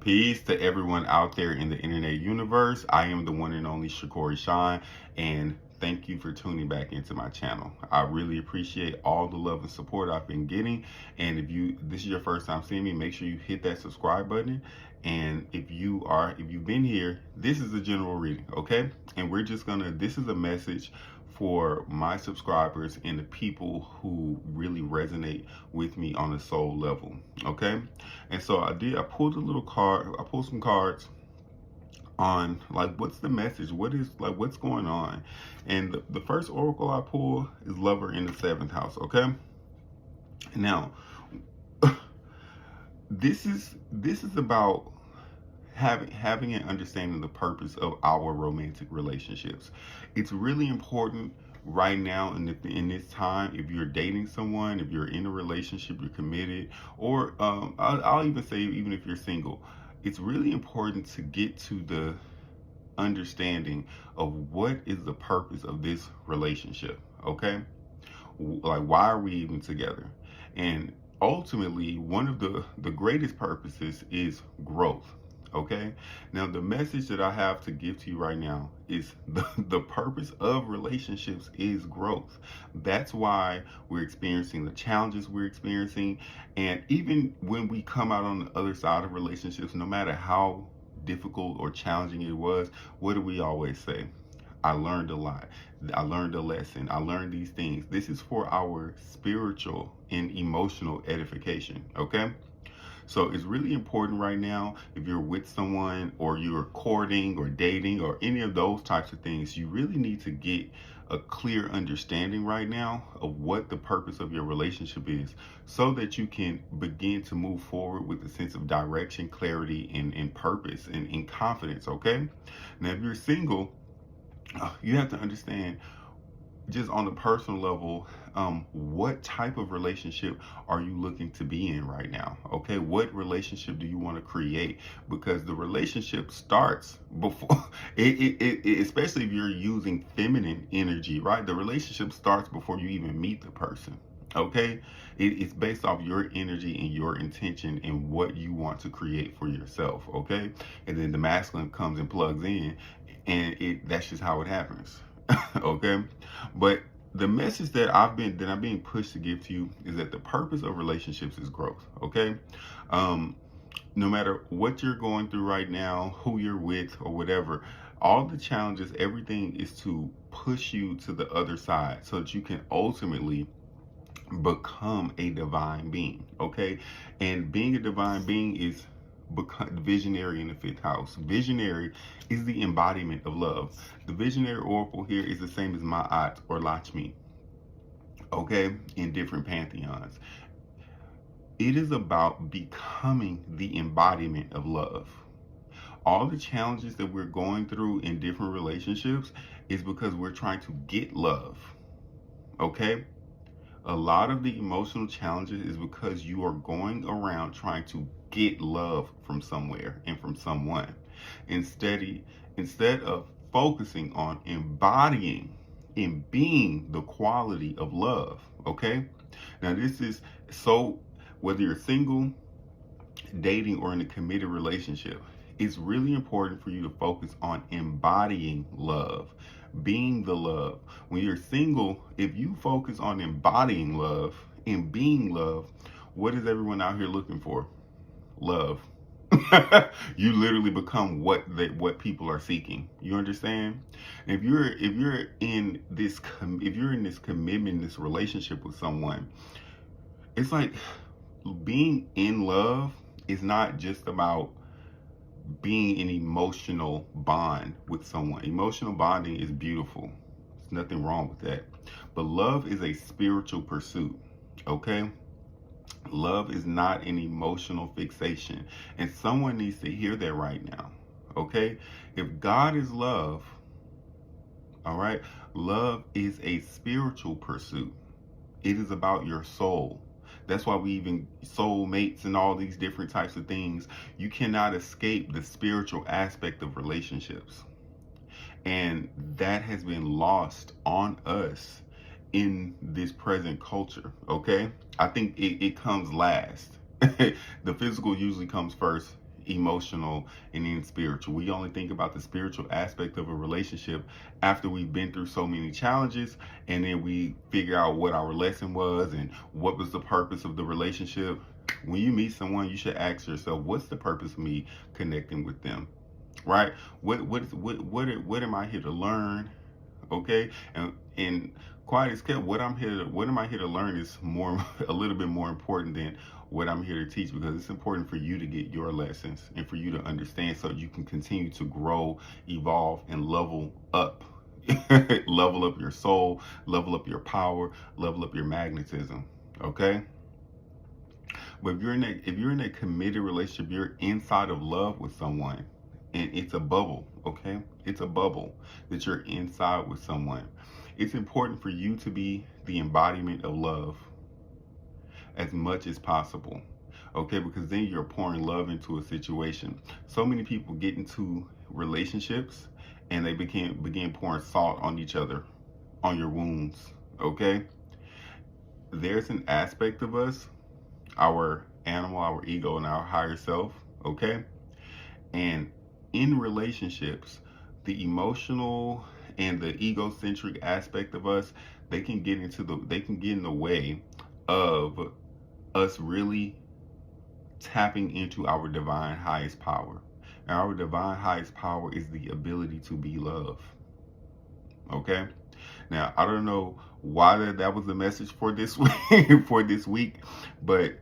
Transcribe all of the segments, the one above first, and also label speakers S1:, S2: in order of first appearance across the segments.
S1: Peace to everyone out there in the internet universe. I am the one and only Shakori Shine, and thank you for tuning back into my channel. I really appreciate all the love and support I've been getting. And if this is your first time seeing me, make sure you hit that subscribe button. And if you've been here, this is a general reading, okay? And this is a message for my subscribers and the people who really resonate with me on a soul level, okay? And so I pulled some cards on like what's the message, what's going on. And the first oracle I pull is Lover in the 7th house, okay? Now this is about having an understanding of the purpose of our romantic relationships. It's really important right now in this time. If you're dating someone, if you're in a relationship, you're committed, or I'll even say even if you're single, it's really important to get to the understanding of what is the purpose of this relationship, okay? Like, why are we even together? And ultimately, one of the greatest purposes is growth. Okay, now the message that I have to give to you right now is the purpose of relationships is growth. That's why we're experiencing the challenges we're experiencing. And even when we come out on the other side of relationships, no matter how difficult or challenging it was, what do we always say? I learned a lot. I learned a lesson. I learned these things. This is for our spiritual and emotional edification, okay? So it's really important right now, if you're with someone or you're courting or dating or any of those types of things, you really need to get a clear understanding right now of what the purpose of your relationship is, so that you can begin to move forward with a sense of direction, clarity, and purpose and confidence, okay? Now, if you're single, you have to understand, just on the personal level, what type of relationship are you looking to be in right now? Okay, what relationship do you want to create? Because the relationship starts before especially if you're using feminine energy, right? The relationship starts before you even meet the person. Okay, it's based off your energy and your intention and what you want to create for yourself. Okay, and then the masculine comes and plugs in, and that's just how it happens. Okay, but the message that I'm being pushed to give to you is that the purpose of relationships is growth. Okay, no matter what you're going through right now, who you're with, or whatever, all the challenges, everything is to push you to the other side so that you can ultimately become a divine being. Okay, and being a divine being is visionary in the 5th house. Visionary is the embodiment of love. The visionary oracle here is the same as Ma'at or Lakshmi, okay, in different pantheons. It is about becoming the embodiment of love. All the challenges that we're going through in different relationships is because we're trying to get love, okay? A lot of the emotional challenges is because you are going around trying to get love from somewhere and from someone, instead of focusing on embodying and being the quality of love. Okay, now this is so, whether you're single, dating, or in a committed relationship, it's really important for you to focus on embodying love, being the love. When you're single, if you focus on embodying love and being love, what is everyone out here looking for? Love. You literally become what people are seeking. You understand? If you're in this commitment, this relationship with someone, it's like being in love is not just about being an emotional bond with someone. Emotional bonding is beautiful. There's nothing wrong with that. But love is a spiritual pursuit. Okay? Love is not an emotional fixation. And someone needs to hear that right now. Okay? If God is love, all right, love is a spiritual pursuit. It is about your soul. That's why we even soulmates and all these different types of things. You cannot escape the spiritual aspect of relationships. And that has been lost on us in this present culture, okay? I think it comes last. The physical usually comes first, emotional, and then spiritual. We only think about the spiritual aspect of a relationship after we've been through so many challenges, and then we figure out what our lesson was and what was the purpose of the relationship. When you meet someone, you should ask yourself, what's the purpose of me connecting with them? Right? What am I here to learn? Okay, and quiet as kept, what am I here to learn is more a little bit more important than what I'm here to teach, because it's important for you to get your lessons and for you to understand so you can continue to grow, evolve, and level up. Level up your soul, level up your power, level up your magnetism. Okay. But if you're in a committed relationship, you're inside of love with someone, and it's a bubble, okay? It's a bubble that you're inside with someone. It's important for you to be the embodiment of love as much as possible, okay? Because then you're pouring love into a situation. So many people get into relationships and they begin pouring salt on each other, on your wounds, okay? There's an aspect of us, our animal, our ego, and our higher self, okay? And in relationships, the emotional and the egocentric aspect of us, they can get in the way of us really tapping into our divine highest power. And our divine highest power is the ability to be love. Okay? Now, I don't know why that was the message for this week, but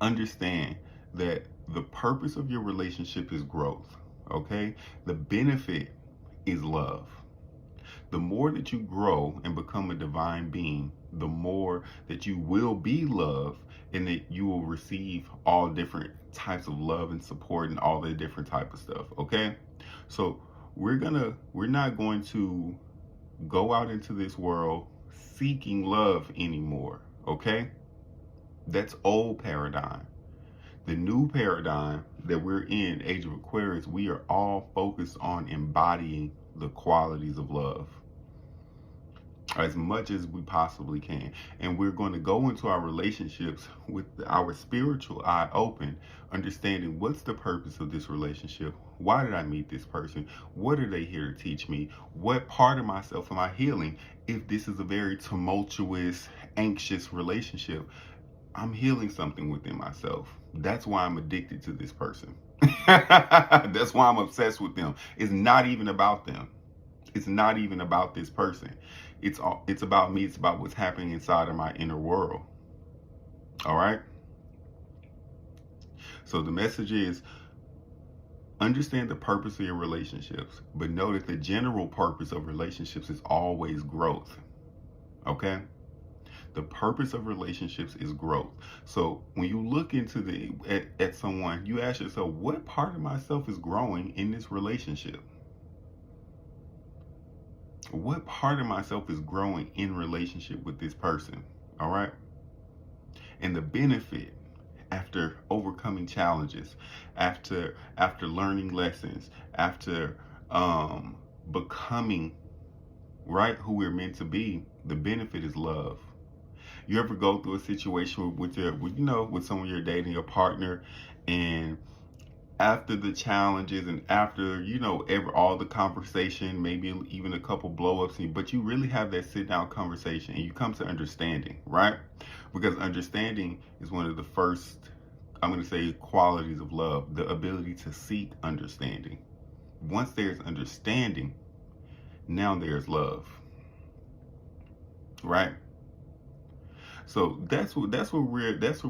S1: understand that the purpose of your relationship is growth. Okay? The benefit is love. The more that you grow and become a divine being, the more that you will be loved, and that you will receive all different types of love and support and all the different type of stuff. Okay? So we're not going to go out into this world seeking love anymore. Okay? That's old paradigm. The new paradigm that we're in, Age of Aquarius, we are all focused on embodying the qualities of love as much as we possibly can. And we're going to go into our relationships with our spiritual eye open, understanding what's the purpose of this relationship? Why did I meet this person? What are they here to teach me? What part of myself am I healing? If this is a very tumultuous, anxious relationship, I'm healing something within myself. That's why I'm addicted to this person. That's why I'm obsessed with them. It's not even about them. It's not even about this person. It's about me. It's about what's happening inside of my inner world. All right? So the message is, understand the purpose of your relationships, but know that the general purpose of relationships is always growth. Okay? The purpose of relationships is growth. So when you look into at someone, you ask yourself, what part of myself is growing in this relationship? What part of myself is growing in relationship with this person? All right? And the benefit after overcoming challenges, after learning lessons, after becoming right who we're meant to be, the benefit is love. You ever go through a situation with someone you're dating, a partner, and after the challenges and after all the conversation, maybe even a couple blow-ups, but you really have that sit-down conversation and you come to understanding, right? Because understanding is one of the first, I'm going to say, qualities of love, the ability to seek understanding. Once there's understanding, now there's love, right? So that's what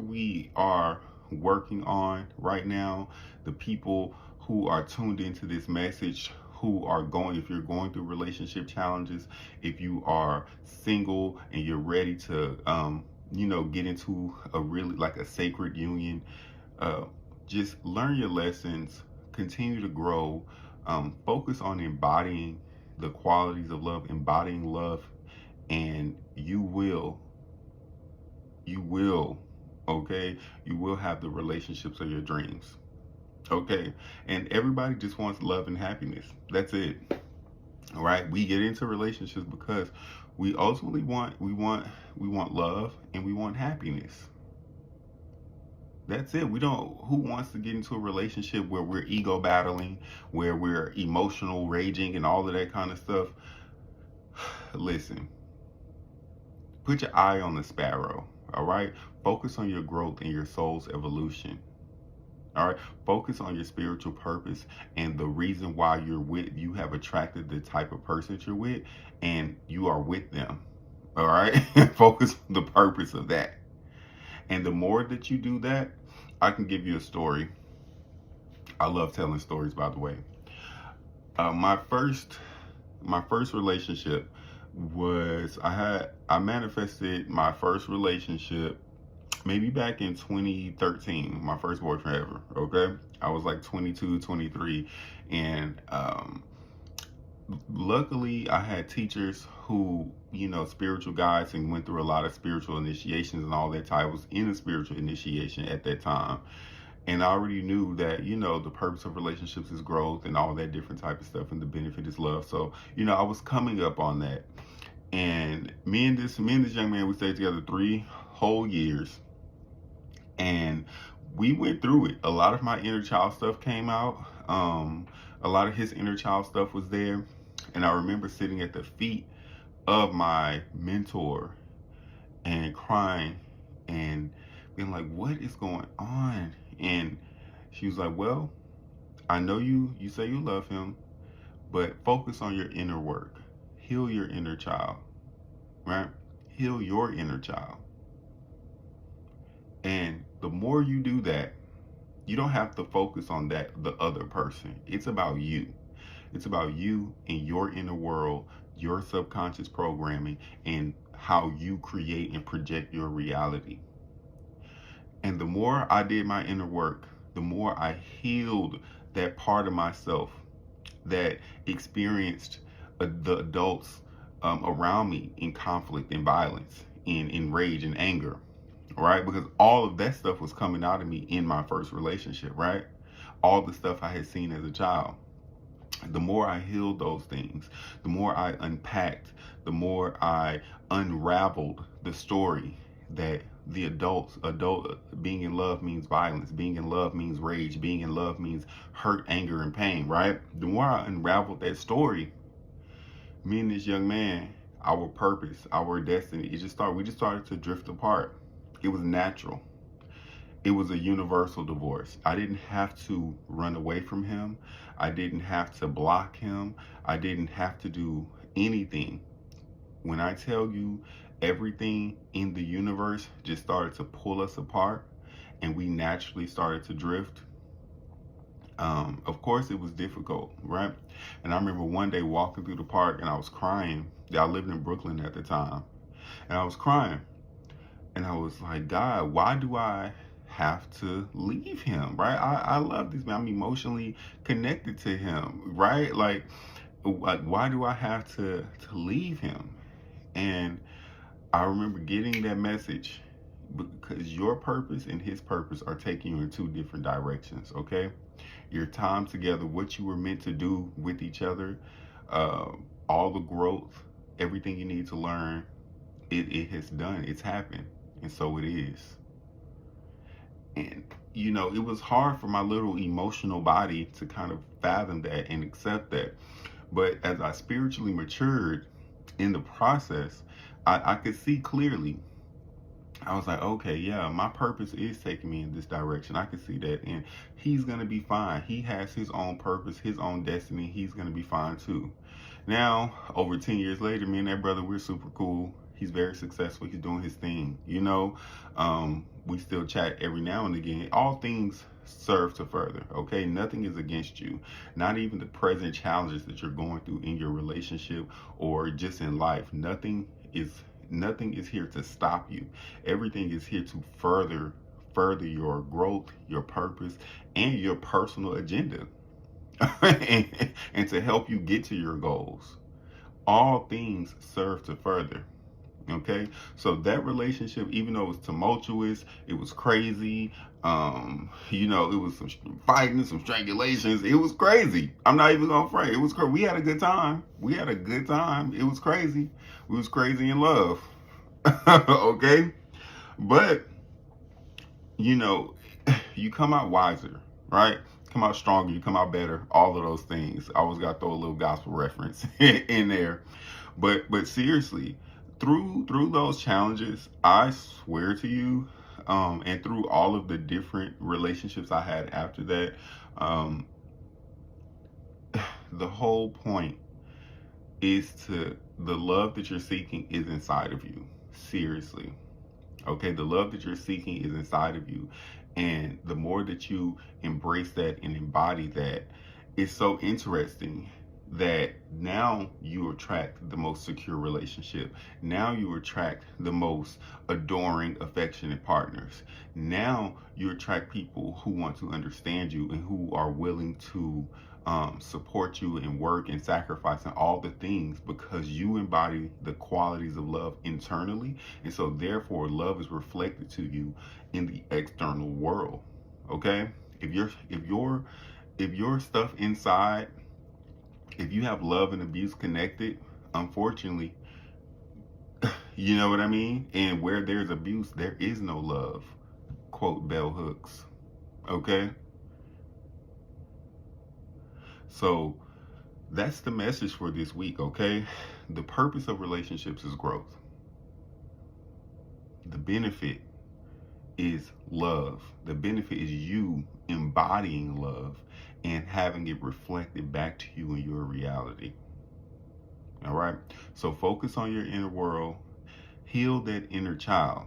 S1: we are working on right now. The people who are tuned into this message, if you're going through relationship challenges, if you are single and you're ready to get into a really like a sacred union, just learn your lessons, continue to grow, focus on embodying the qualities of love, embodying love, and you will okay, you will have the relationships of your dreams. Okay, and everybody just wants love and happiness. That's it. All right, we get into relationships because we ultimately want love and we want happiness. That's it. Who wants to get into a relationship where we're ego battling, where we're emotional raging and all of that kind of stuff? Listen, put your eye on the sparrow, all right? Focus on your growth and your soul's evolution. All right, focus on your spiritual purpose and the reason why you have attracted the type of person that you're with, and you are with them. All right, focus on the purpose of that. And the more that you do that, I can give you a story. I love telling stories, by the way. My first relationship was I manifested my first relationship maybe back in 2013, my first boyfriend ever. Okay, I was like 22, 23, and luckily I had teachers who, spiritual guides, and went through a lot of spiritual initiations and all that type. I was in a spiritual initiation at that time, and I already knew that, the purpose of relationships is growth and all that different type of stuff, and the benefit is love. So, I was coming up on that. And me and this young man, we stayed together 3 whole years, and we went through it. A lot of my inner child stuff came out. A lot of his inner child stuff was there. And I remember sitting at the feet of my mentor and crying and being like, what is going on? And she was like, well, I know you say you love him, but focus on your inner work. Heal your inner child, right? Heal your inner child. And the more you do that, you don't have to focus on the other person. It's about you. It's about you and your inner world, your subconscious programming, and how you create and project your reality. And the more I did my inner work, the more I healed that part of myself that experienced the adults around me in conflict and violence, in rage and anger, right? Because all of that stuff was coming out of me in my first relationship, right? All the stuff I had seen as a child. The more I healed those things, the more I unpacked, the more I unraveled the story that the adult being in love means violence, being in love means rage, being in love means hurt, anger, and pain, right? The more I unraveled that story, me and this young man, our purpose, our destiny, we just started to drift apart. It was natural. It was a universal divorce. I didn't have to run away from him. I didn't have to block him. I didn't have to do anything. When I tell you, everything in the universe just started to pull us apart, and we naturally started to drift. Of course, it was difficult, right? And I remember one day walking through the park and I was crying. I lived in Brooklyn at the time. And I was crying. And I was like, God, why do I have to leave him, right? I love this man. I'm emotionally connected to him, right? Like why do I have to leave him? And I remember getting that message, because your purpose and his purpose are taking you in two different directions, okay? Your time together, what you were meant to do with each other, all the growth, everything you need to learn, it has done, it's happened, and so it is. And it was hard for my little emotional body to kind of fathom that and accept that. But as I spiritually matured in the process, I could see clearly. I was like, okay, yeah, my purpose is taking me in this direction. I could see that. And he's going to be fine. He has his own purpose, his own destiny. He's going to be fine too. Now, over 10 years later, me and that brother, we're super cool. He's very successful. He's doing his thing. We still chat every now and again. All things serve to further, okay? Nothing is against you. Not even the present challenges that you're going through in your relationship or just in life. Nothing is here to stop you. Everything is here to further your growth, your purpose, and your personal agenda. and to help you get to your goals. All things serve to further. Okay, so that relationship, even though it was tumultuous, it was crazy, it was some fighting, some strangulations, it was crazy. I'm not even gonna front. It was crazy. We had a good time. It was crazy. We was crazy in love. Okay, but you come out wiser, right? Come out stronger, you come out better, all of those things. I always got to throw a little gospel reference in there. But seriously, through those challenges, I swear to you, and through all of the different relationships I had after that, um, the whole point is to the love that you're seeking is inside of you. Seriously. Okay, the love that you're seeking is inside of you. And the more that you embrace that and embody that, it's so interesting that now you attract the most secure relationship. Now you attract the most adoring, affectionate partners. Now you attract people who want to understand you and who are willing to support you in work and sacrifice and all the things because you embody the qualities of love internally, and so therefore love is reflected to you in the external world. Okay, if your stuff inside, if you have love and abuse connected, unfortunately, you know what I mean, and where there's abuse there is no love, quote bell hooks. Okay, so that's the message for this week. Okay, the purpose of relationships is growth. The benefit is love. The benefit is you embodying love and having it reflected back to you in your reality. All right, so focus on your inner world, heal that inner child.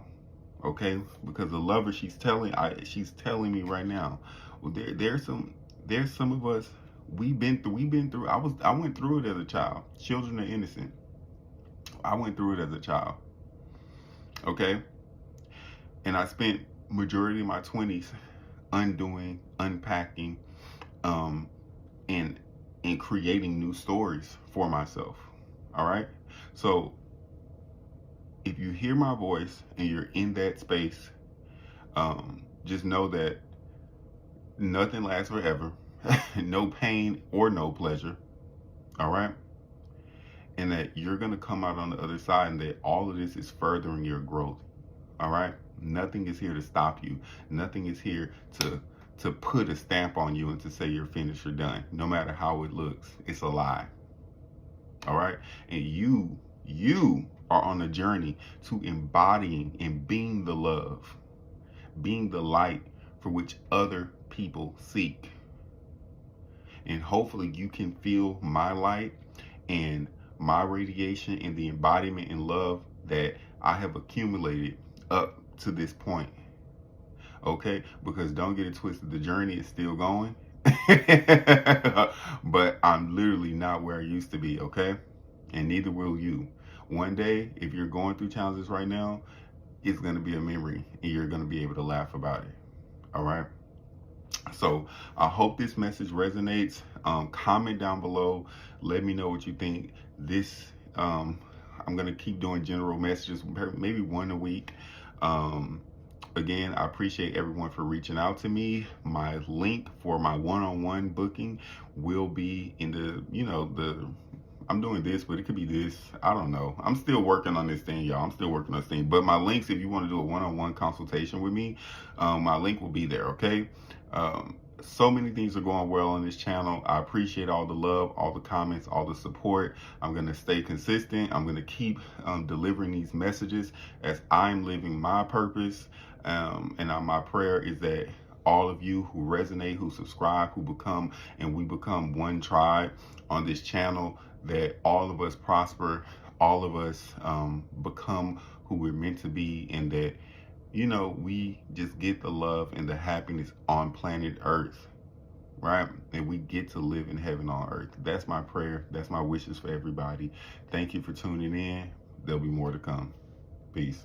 S1: Okay, because the lover, she's telling me right now, well, there's some of us, we've been through, I went through it as a child. Children are innocent. I went through it as a child. Okay, and I spent majority of my 20s undoing, unpacking, um, and creating new stories for myself. All right, so if you hear my voice and you're in that space, just know that nothing lasts forever. No pain or no pleasure. All right, and that you're gonna come out on the other side, and that all of this is furthering your growth. All right, nothing is here to stop you. Nothing is here to put a stamp on you and to say you're finished or done. No matter how it looks, it's a lie. All right, and you are on a journey to embodying and being the love, being the light for which other people seek. And hopefully you can feel my light and my radiation and the embodiment and love that I have accumulated up to this point. Okay, because don't get it twisted, the journey is still going. But I'm literally not where I used to be. Okay, and neither will you. One day, if you're going through challenges right now, it's going to be a memory and you're going to be able to laugh about it. All right, so I hope this message resonates. Comment down below, let me know what you think. This I'm going to keep doing general messages, maybe one a week. Again, I appreciate everyone for reaching out to me. My link for my one-on-one booking will be in I'm doing this, but it could be this. I don't know. I'm still working on this thing, y'all. I'm still working on this thing. But my links, if you want to do a one-on-one consultation with me, my link will be there, okay? So many things are going well on this channel. I appreciate all the love, all the comments, all the support. I'm going to stay consistent. I'm going to keep delivering these messages as I'm living my purpose. And my prayer is that all of you who resonate, who subscribe, who become, and we become one tribe on this channel, that all of us prosper, all of us become who we're meant to be, and that, we just get the love and the happiness on planet Earth, right? And we get to live in heaven on earth. That's my prayer. That's my wishes for everybody. Thank you for tuning in. There'll be more to come. Peace.